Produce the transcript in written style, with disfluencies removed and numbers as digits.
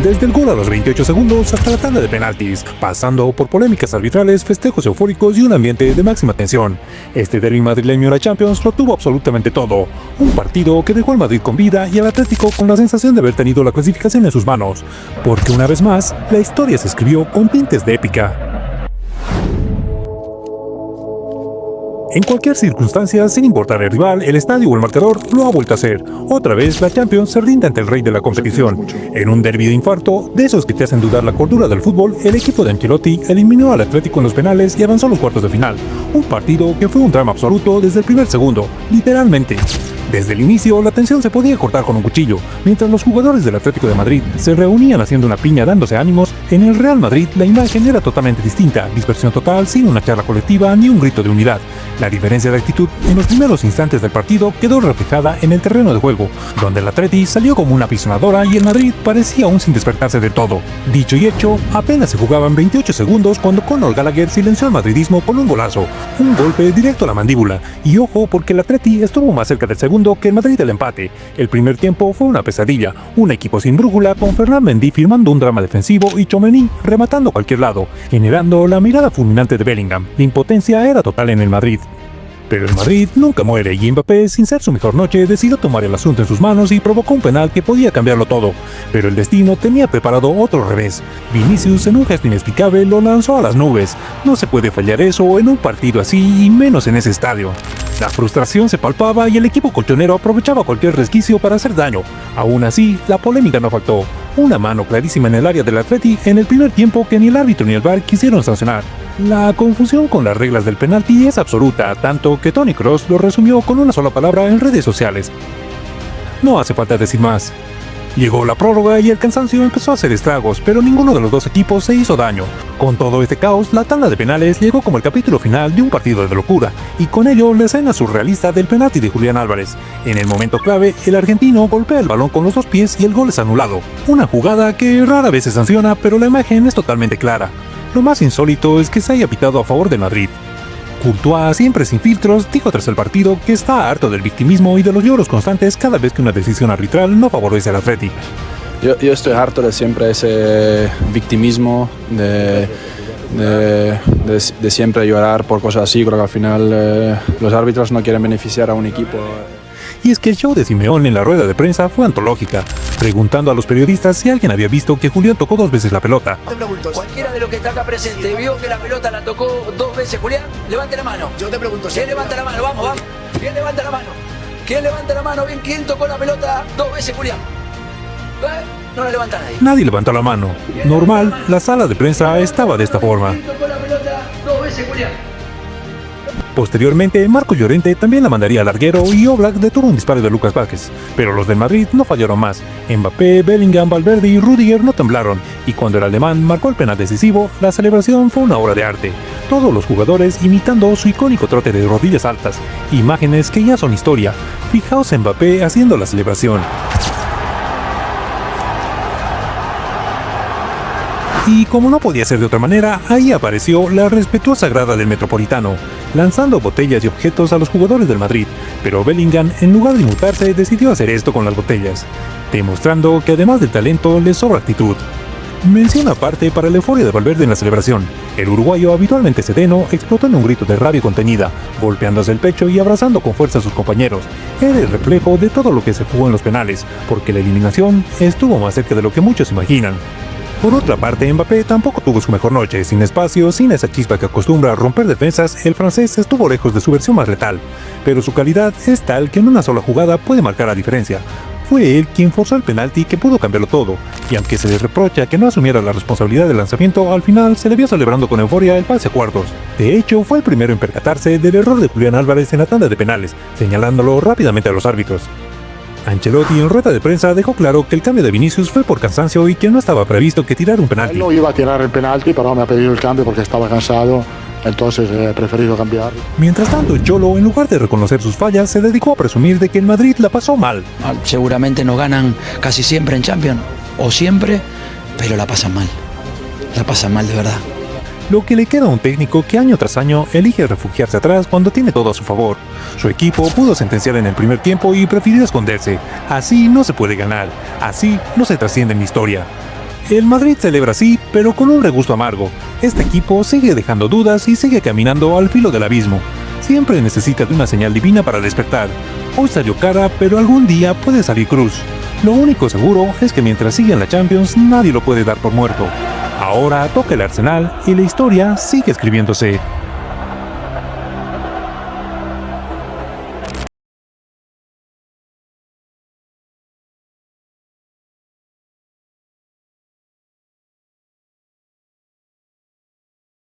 desde el gol a los 28 segundos hasta la tanda de penaltis, pasando por polémicas arbitrales, festejos eufóricos y un ambiente de máxima tensión. Este derbi madrileño en la Champions lo tuvo absolutamente todo, un partido que dejó al Madrid con vida y al Atlético con la sensación de haber tenido la clasificación en sus manos, porque una vez más, la historia se escribió con tintes de épica. En cualquier circunstancia, sin importar el rival, el estadio o el marcador, lo ha vuelto a hacer. Otra vez, la Champions se rinde ante el rey de la competición. En un derbi de infarto, de esos que te hacen dudar la cordura del fútbol, el equipo de Ancelotti eliminó al Atlético en los penales y avanzó a los cuartos de final. Un partido que fue un drama absoluto desde el primer segundo, literalmente. Desde el inicio, la tensión se podía cortar con un cuchillo. Mientras los jugadores del Atlético de Madrid se reunían haciendo una piña dándose ánimos, en el Real Madrid la imagen era totalmente distinta, dispersión total sin una charla colectiva ni un grito de unidad. La diferencia de actitud en los primeros instantes del partido quedó reflejada en el terreno de juego, donde el Atleti salió como una pisonadora y el Madrid parecía aún sin despertarse del todo. Dicho y hecho, apenas se jugaban 28 segundos cuando Conor Gallagher silenció al madridismo con un golazo, un golpe directo a la mandíbula. Y ojo, porque el Atleti estuvo más cerca del segundo que el Madrid del empate. El primer tiempo fue una pesadilla, un equipo sin brújula con Ferland Mendy firmando un drama defensivo y Tchouaméni rematando a cualquier lado, generando la mirada fulminante de Bellingham. La impotencia era total en el Madrid. Pero el Madrid nunca muere y Mbappé, sin ser su mejor noche, decidió tomar el asunto en sus manos y provocó un penal que podía cambiarlo todo. Pero el destino tenía preparado otro revés. Vinicius, en un gesto inexplicable, lo lanzó a las nubes. No se puede fallar eso en un partido así y menos en ese estadio. La frustración se palpaba y el equipo colchonero aprovechaba cualquier resquicio para hacer daño. Aún así, la polémica no faltó. Una mano clarísima en el área del Atleti en el primer tiempo que ni el árbitro ni el VAR quisieron sancionar. La confusión con las reglas del penalti es absoluta, tanto que Toni Kroos lo resumió con una sola palabra en redes sociales. No hace falta decir más. Llegó la prórroga y el cansancio empezó a hacer estragos, pero ninguno de los dos equipos se hizo daño. Con todo este caos, la tanda de penales llegó como el capítulo final de un partido de locura, y con ello la escena surrealista del penalti de Julián Álvarez. En el momento clave, el argentino golpea el balón con los dos pies y el gol es anulado. Una jugada que rara vez se sanciona, pero la imagen es totalmente clara. Lo más insólito es que se haya pitado a favor de Madrid. Courtois, siempre sin filtros, dijo tras el partido que está harto del victimismo y de los lloros constantes cada vez que una decisión arbitral no favorece al Atleti. Yo estoy harto de siempre ese victimismo, de siempre llorar por cosas así. Creo que al final los árbitros no quieren beneficiar a un equipo. Y es que el show de Simeone en la rueda de prensa fue antológica, preguntando a los periodistas si alguien había visto que Julián tocó 2 veces la pelota. Te pregunto, cualquiera de los que está acá presente vio que la pelota la tocó 2 veces Julián, levante la mano. Yo te pregunto, ¿quién levanta la mano? Vamos. ¿Quién levanta la mano? ¿Quién levanta la mano? Bien, ¿quién tocó la pelota 2 veces Julián? No la levanta nadie. Nadie levantó la mano. Normal, la sala de prensa estaba de esta forma. ¿Quién tocó la pelota 2 veces Julián? Posteriormente, Marco Llorente también la mandaría al larguero y Oblak detuvo un disparo de Lucas Vázquez. Pero los del Madrid no fallaron más. Mbappé, Bellingham, Valverde y Rüdiger no temblaron. Y cuando el alemán marcó el penal decisivo, la celebración fue una obra de arte. Todos los jugadores imitando su icónico trote de rodillas altas. Imágenes que ya son historia. Fijaos en Mbappé haciendo la celebración. Y como no podía ser de otra manera, ahí apareció la respetuosa grada del Metropolitano, lanzando botellas y objetos a los jugadores del Madrid, pero Bellingham, en lugar de inmutarse, decidió hacer esto con las botellas, demostrando que además del talento, le sobra actitud. Mención aparte para la euforia de Valverde en la celebración. El uruguayo, habitualmente sereno, explotó en un grito de rabia contenida, golpeándose el pecho y abrazando con fuerza a sus compañeros. Era el reflejo de todo lo que se jugó en los penales, porque la eliminación estuvo más cerca de lo que muchos imaginan. Por otra parte, Mbappé tampoco tuvo su mejor noche. Sin espacio, sin esa chispa que acostumbra a romper defensas, el francés estuvo lejos de su versión más letal. Pero su calidad es tal que en una sola jugada puede marcar la diferencia. Fue él quien forzó el penalti que pudo cambiarlo todo, y aunque se le reprocha que no asumiera la responsabilidad del lanzamiento, al final se le vio celebrando con euforia el pase a cuartos. De hecho, fue el primero en percatarse del error de Julián Álvarez en la tanda de penales, señalándolo rápidamente a los árbitros. Ancelotti en rueda de prensa dejó claro que el cambio de Vinicius fue por cansancio y que no estaba previsto que tirar un penalti. Él no iba a tirar el penalti, pero me ha pedido el cambio porque estaba cansado, entonces he preferido cambiar. Mientras tanto, el Cholo, en lugar de reconocer sus fallas, se dedicó a presumir de que el Madrid la pasó mal. Seguramente no ganan casi siempre en Champions, o siempre, pero la pasan mal de verdad. Lo que le queda a un técnico que año tras año elige refugiarse atrás cuando tiene todo a su favor. Su equipo pudo sentenciar en el primer tiempo y prefirió esconderse. Así no se puede ganar, así no se trasciende en la historia. El Madrid celebra sí, pero con un regusto amargo. Este equipo sigue dejando dudas y sigue caminando al filo del abismo. Siempre necesita de una señal divina para despertar. Hoy salió cara, pero algún día puede salir cruz. Lo único seguro es que mientras siga en la Champions, nadie lo puede dar por muerto. Ahora toca el Arsenal y la historia sigue escribiéndose.